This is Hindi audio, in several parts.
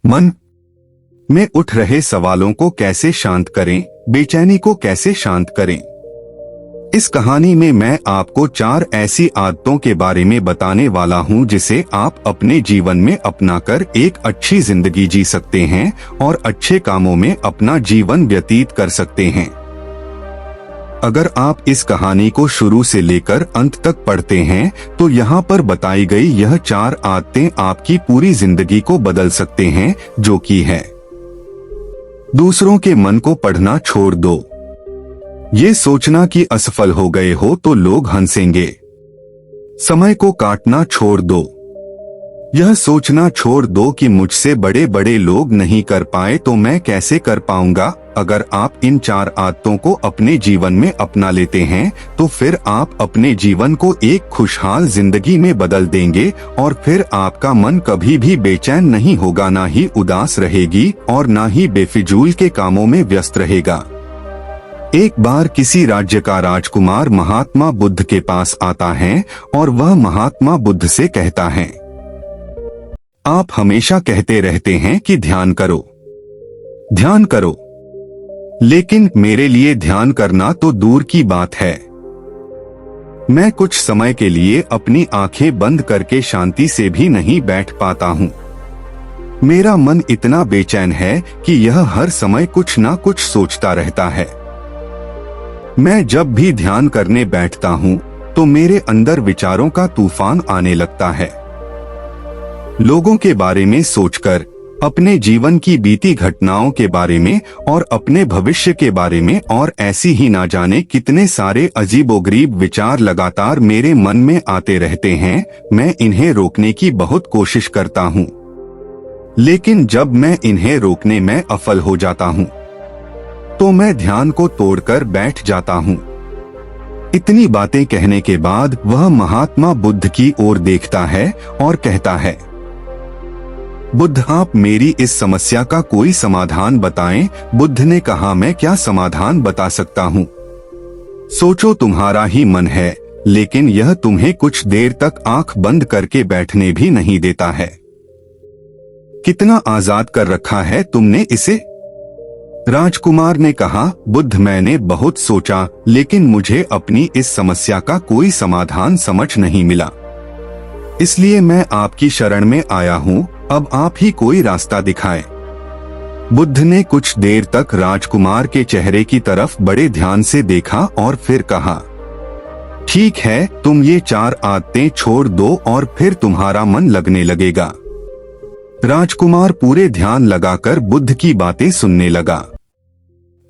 मन में उठ रहे सवालों को कैसे शांत करें, बेचैनी को कैसे शांत करें। इस कहानी में मैं आपको 4 ऐसी आदतों के बारे में बताने वाला हूं जिसे आप अपने जीवन में अपनाकर एक अच्छी जिंदगी जी सकते हैं और अच्छे कामों में अपना जीवन व्यतीत कर सकते हैं। अगर आप इस कहानी को शुरू से लेकर अंत तक पढ़ते हैं तो यहाँ पर बताई गई यह 4 आदतें आपकी पूरी जिंदगी को बदल सकते हैं, जो कि है। दूसरों के मन को पढ़ना छोड़ दो। ये सोचना कि असफल हो गए हो तो लोग हंसेंगे। समय को काटना छोड़ दो। यह सोचना छोड़ दो कि मुझसे बड़े बड़े लोग नहीं कर पाए तो मैं कैसे कर पाऊंगा। अगर आप इन 4 आदतों को अपने जीवन में अपना लेते हैं तो फिर आप अपने जीवन को एक खुशहाल जिंदगी में बदल देंगे और फिर आपका मन कभी भी बेचैन नहीं होगा, ना ही उदास रहेगी और ना ही बेफिजूल के कामों में व्यस्त रहेगा। एक बार किसी राज्य का राजकुमार महात्मा बुद्ध के पास आता है और वह महात्मा बुद्ध से कहता है, आप हमेशा कहते रहते हैं कि ध्यान करो, ध्यान करो, लेकिन मेरे लिए ध्यान करना तो दूर की बात है। मैं कुछ समय के लिए अपनी आंखें बंद करके शांति से भी नहीं बैठ पाता हूँ। मेरा मन इतना बेचैन है कि यह हर समय कुछ ना कुछ सोचता रहता है। मैं जब भी ध्यान करने बैठता हूँ तो मेरे अंदर विचारों का तूफान आने लगता है। लोगों के बारे में सोचकर, अपने जीवन की बीती घटनाओं के बारे में और अपने भविष्य के बारे में और ऐसी ही ना जाने कितने सारे अजीबोगरीब विचार लगातार मेरे मन में आते रहते हैं। मैं इन्हें रोकने की बहुत कोशिश करता हूँ, लेकिन जब मैं इन्हें रोकने में असफल हो जाता हूँ तो मैं ध्यान को तोड़कर बैठ जाता हूँ। इतनी बातें कहने के बाद वह महात्मा बुद्ध की ओर देखता है और कहता है, बुद्ध, आप मेरी इस समस्या का कोई समाधान बताएं। बुद्ध ने कहा, मैं क्या समाधान बता सकता हूँ। सोचो, तुम्हारा ही मन है, लेकिन यह तुम्हें कुछ देर तक आंख बंद करके बैठने भी नहीं देता है। कितना आजाद कर रखा है तुमने इसे। राजकुमार ने कहा, बुद्ध, मैंने बहुत सोचा, लेकिन मुझे अपनी इस समस्या का कोई समाधान समझ नहीं मिला, इसलिए मैं आपकी शरण में आया हूँ। अब आप ही कोई रास्ता दिखाएं। बुद्ध ने कुछ देर तक राजकुमार के चेहरे की तरफ बड़े ध्यान से देखा और फिर कहा, ठीक है, तुम ये 4 आदतें छोड़ दो और फिर तुम्हारा मन लगने लगेगा। राजकुमार पूरे ध्यान लगाकर बुद्ध की बातें सुनने लगा।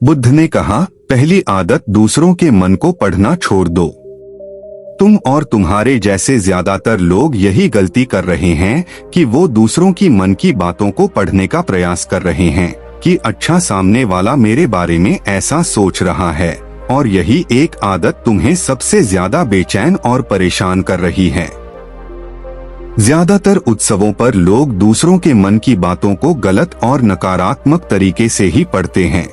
बुद्ध ने कहा, पहली आदत, दूसरों के मन को पढ़ना छोड़ दो। तुम और तुम्हारे जैसे ज्यादातर लोग यही गलती कर रहे हैं कि वो दूसरों की मन की बातों को पढ़ने का प्रयास कर रहे हैं कि अच्छा, सामने वाला मेरे बारे में ऐसा सोच रहा है, और यही एक आदत तुम्हें सबसे ज्यादा बेचैन और परेशान कर रही है। ज्यादातर उत्सवों पर लोग दूसरों के मन की बातों को गलत और नकारात्मक तरीके से ही पढ़ते हैं।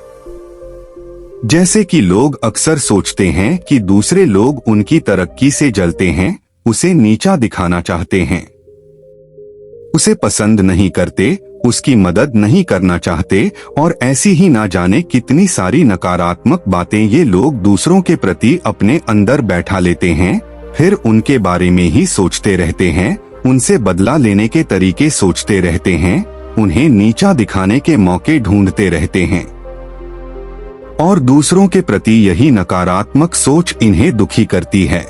जैसे कि लोग अक्सर सोचते हैं कि दूसरे लोग उनकी तरक्की से जलते हैं, उसे नीचा दिखाना चाहते हैं, उसे पसंद नहीं करते, उसकी मदद नहीं करना चाहते, और ऐसी ही ना जाने कितनी सारी नकारात्मक बातें ये लोग दूसरों के प्रति अपने अंदर बैठा लेते हैं। फिर उनके बारे में ही सोचते रहते हैं, उनसे बदला लेने के तरीके सोचते रहते हैं, उन्हें नीचा दिखाने के मौके ढूंढते रहते हैं, और दूसरों के प्रति यही नकारात्मक सोच इन्हें दुखी करती है,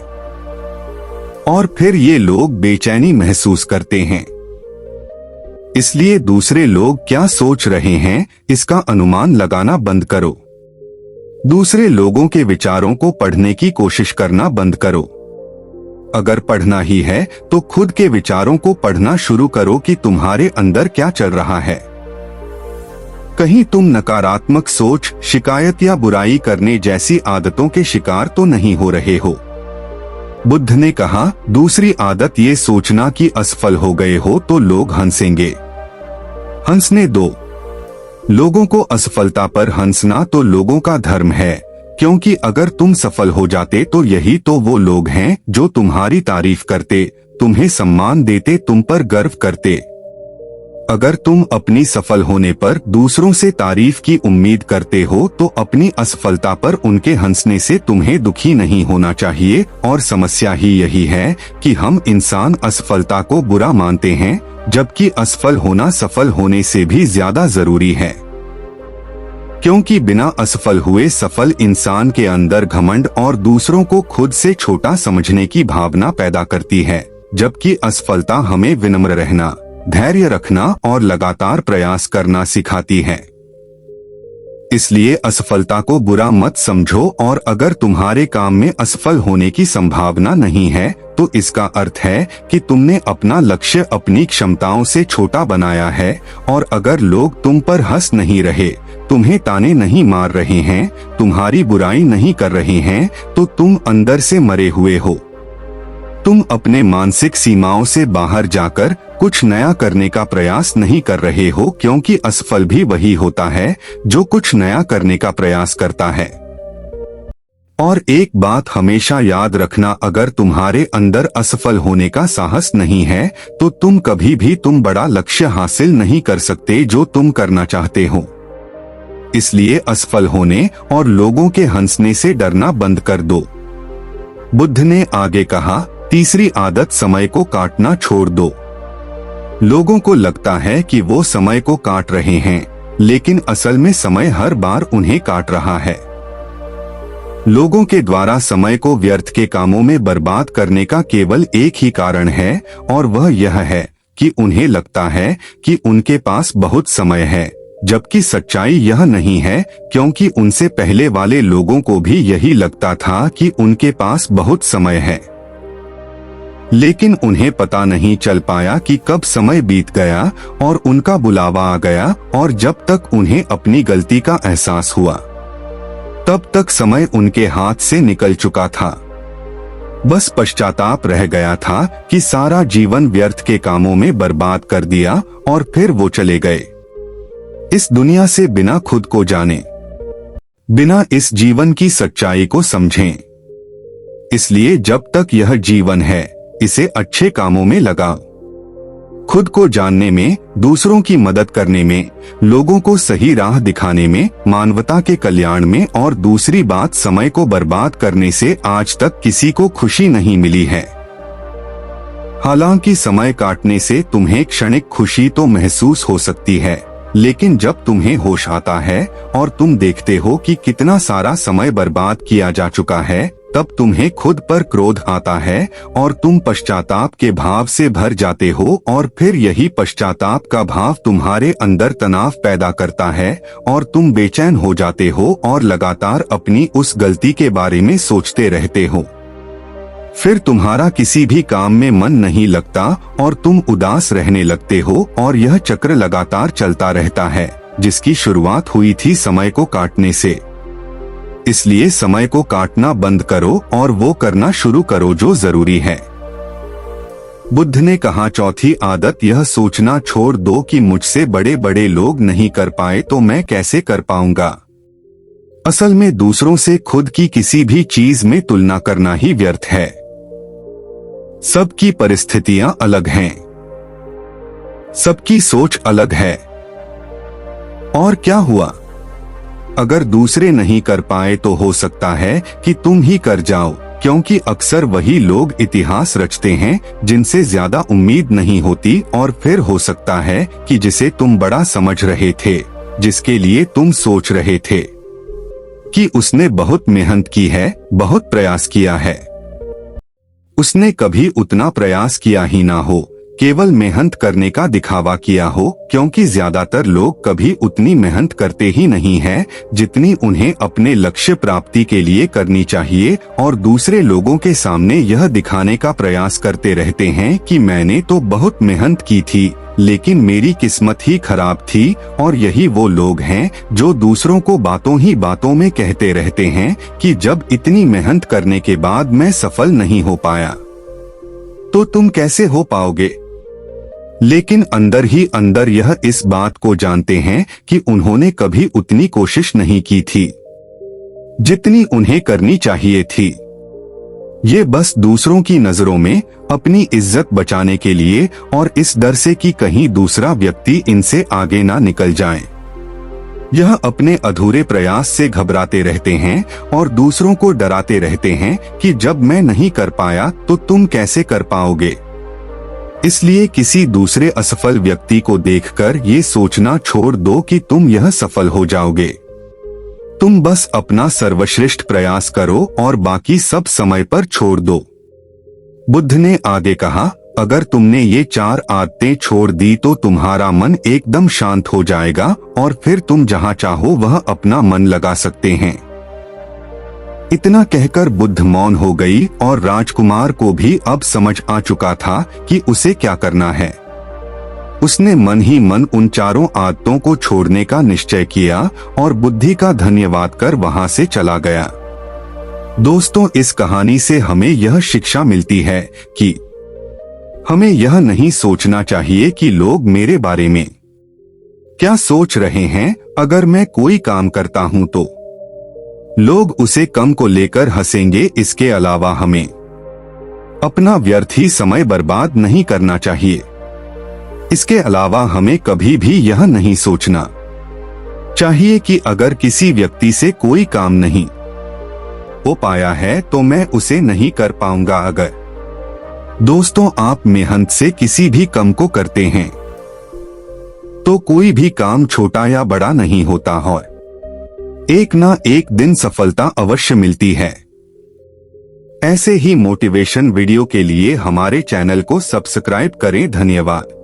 और फिर ये लोग बेचैनी महसूस करते हैं। इसलिए दूसरे लोग क्या सोच रहे हैं इसका अनुमान लगाना बंद करो। दूसरे लोगों के विचारों को पढ़ने की कोशिश करना बंद करो। अगर पढ़ना ही है तो खुद के विचारों को पढ़ना शुरू करो कि तुम्हारे अंदर क्या चल रहा है। कहीं तुम नकारात्मक सोच, शिकायत या बुराई करने जैसी आदतों के शिकार तो नहीं हो रहे हो। बुद्ध ने कहा, दूसरी आदत ये सोचना कि असफल हो गए हो तो लोग हंसेंगे। हंसने दो। लोगों को असफलता पर हंसना तो लोगों का धर्म है, क्योंकि अगर तुम सफल हो जाते तो यही तो वो लोग हैं जो तुम्हारी तारीफ करते, तुम्हें सम्मान देते, तुम पर गर्व करते। अगर तुम अपनी सफल होने पर दूसरों से तारीफ की उम्मीद करते हो तो अपनी असफलता पर उनके हंसने से तुम्हें दुखी नहीं होना चाहिए। और समस्या ही यही है कि हम इंसान असफलता को बुरा मानते हैं, जबकि असफल होना सफल होने से भी ज्यादा जरूरी है। क्योंकि बिना असफल हुए सफल इंसान के अंदर घमंड और दूसरों को खुद से छोटा समझने की भावना पैदा करती है, जबकि असफलता हमें विनम्र रहना, धैर्य रखना और लगातार प्रयास करना सिखाती है। इसलिए असफलता को बुरा मत समझो, और अगर तुम्हारे काम में असफल होने की संभावना नहीं है तो इसका अर्थ है कि तुमने अपना लक्ष्य अपनी क्षमताओं से छोटा बनाया है। और अगर लोग तुम पर हंस नहीं रहे, तुम्हें ताने नहीं मार रहे हैं, तुम्हारी बुराई नहीं कर रहे हैं, तो तुम अंदर से मरे हुए हो। तुम अपने मानसिक सीमाओं से बाहर जाकर कुछ नया करने का प्रयास नहीं कर रहे हो, क्योंकि असफल भी वही होता है जो कुछ नया करने का प्रयास करता है। और एक बात हमेशा याद रखना, अगर तुम्हारे अंदर असफल होने का साहस नहीं है तो तुम कभी भी तुम बड़ा लक्ष्य हासिल नहीं कर सकते जो तुम करना चाहते हो। इसलिए असफल होने और लोगों के हंसने से डरना बंद कर दो। बुद्ध ने आगे कहा, तीसरी आदत, समय को काटना छोड़ दो। लोगों को लगता है कि वो समय को काट रहे हैं, लेकिन असल में समय हर बार उन्हें काट रहा है। लोगों के द्वारा समय को व्यर्थ के कामों में बर्बाद करने का केवल एक ही कारण है, और वह यह है कि उन्हें लगता है कि उनके पास बहुत समय है, जबकि सच्चाई यह नहीं है, क्योंकि उनसे पहले वाले लोगों को भी यही लगता था कि उनके पास बहुत समय है। लेकिन उन्हें पता नहीं चल पाया कि कब समय बीत गया और उनका बुलावा आ गया, और जब तक उन्हें अपनी गलती का एहसास हुआ तब तक समय उनके हाथ से निकल चुका था। बस पश्चाताप रह गया था कि सारा जीवन व्यर्थ के कामों में बर्बाद कर दिया, और फिर वो चले गए इस दुनिया से बिना खुद को जाने, बिना इस जीवन की सच्चाई को समझें। इसलिए जब तक यह जीवन है, इसे अच्छे कामों में लगाओ। खुद को जानने में, दूसरों की मदद करने में, लोगों को सही राह दिखाने में, मानवता के कल्याण में, और दूसरी बात, समय को बर्बाद करने से आज तक किसी को खुशी नहीं मिली है। हालांकि समय काटने से तुम्हें क्षणिक खुशी तो महसूस हो सकती है, लेकिन जब तुम्हें होश आता है और तुम देखते हो कि कितना सारा समय बर्बाद किया जा चुका है, तब तुम्हें खुद पर क्रोध आता है और तुम पश्चाताप के भाव से भर जाते हो, और फिर यही पश्चाताप का भाव तुम्हारे अंदर तनाव पैदा करता है और तुम बेचैन हो जाते हो और लगातार अपनी उस गलती के बारे में सोचते रहते हो। फिर तुम्हारा किसी भी काम में मन नहीं लगता और तुम उदास रहने लगते हो, और यह चक्र लगातार चलता रहता है, जिसकी शुरुआत हुई थी समय को काटने से। इसलिए समय को काटना बंद करो और वो करना शुरू करो जो जरूरी है। बुद्ध ने कहा, चौथी आदत, यह सोचना छोड़ दो कि मुझसे बड़े बड़े लोग नहीं कर पाए तो मैं कैसे कर पाऊंगा। असल में दूसरों से खुद की किसी भी चीज में तुलना करना ही व्यर्थ है। सबकी परिस्थितियां अलग हैं, सबकी सोच अलग है। और क्या हुआ, अगर दूसरे नहीं कर पाए तो हो सकता है कि तुम ही कर जाओ, क्योंकि अक्सर वही लोग इतिहास रचते हैं जिनसे ज्यादा उम्मीद नहीं होती, और फिर हो सकता है कि जिसे तुम बड़ा समझ रहे थे, जिसके लिए तुम सोच रहे थे कि उसने बहुत मेहनत की है, बहुत प्रयास किया है, उसने कभी उतना प्रयास किया ही ना हो, केवल मेहनत करने का दिखावा किया हो, क्योंकि ज्यादातर लोग कभी उतनी मेहनत करते ही नहीं हैं जितनी उन्हें अपने लक्ष्य प्राप्ति के लिए करनी चाहिए, और दूसरे लोगों के सामने यह दिखाने का प्रयास करते रहते हैं कि मैंने तो बहुत मेहनत की थी, लेकिन मेरी किस्मत ही खराब थी। और यही वो लोग हैं जो दूसरों को बातों ही बातों में कहते रहते हैं कि जब इतनी मेहनत करने के बाद मैं सफल नहीं हो पाया, तो तुम कैसे हो पाओगे। लेकिन अंदर ही अंदर यह इस बात को जानते हैं कि उन्होंने कभी उतनी कोशिश नहीं की थी जितनी उन्हें करनी चाहिए थी। ये बस दूसरों की नजरों में अपनी इज्जत बचाने के लिए और इस डर से कि कहीं दूसरा व्यक्ति इनसे आगे ना निकल जाए। यह अपने अधूरे प्रयास से घबराते रहते हैं और दूसरों को डराते रहते हैं कि जब मैं नहीं कर पाया तो तुम कैसे कर पाओगे। इसलिए किसी दूसरे असफल व्यक्ति को देखकर ये सोचना छोड़ दो कि तुम यह सफल हो जाओगे। तुम बस अपना सर्वश्रेष्ठ प्रयास करो और बाकी सब समय पर छोड़ दो। बुद्ध ने आगे कहा, अगर तुमने ये 4 आदतें छोड़ दी तो तुम्हारा मन एकदम शांत हो जाएगा और फिर तुम जहां चाहो वह अपना मन लगा सकते हैं। इतना कहकर बुद्ध मौन हो गई और राजकुमार को भी अब समझ आ चुका था कि उसे क्या करना है। उसने मन ही मन उन 4 आदतों को छोड़ने का निश्चय किया और बुद्धि का धन्यवाद कर वहां से चला गया। दोस्तों, इस कहानी से हमें यह शिक्षा मिलती है कि हमें यह नहीं सोचना चाहिए कि लोग मेरे बारे में क्या सोच रहे हैं। अगर मैं कोई काम करता हूं तो लोग उसे कम को लेकर हंसेंगे। इसके अलावा हमें अपना व्यर्थ ही समय बर्बाद नहीं करना चाहिए। इसके अलावा हमें कभी भी यह नहीं सोचना चाहिए कि अगर किसी व्यक्ति से कोई काम नहीं हो पाया है तो मैं उसे नहीं कर पाऊंगा। अगर दोस्तों आप मेहनत से किसी भी काम को करते हैं तो कोई भी काम छोटा या बड़ा नहीं होता और एक ना एक दिन सफलता अवश्य मिलती है। ऐसे ही मोटिवेशन वीडियो के लिए हमारे चैनल को सब्सक्राइब करें। धन्यवाद।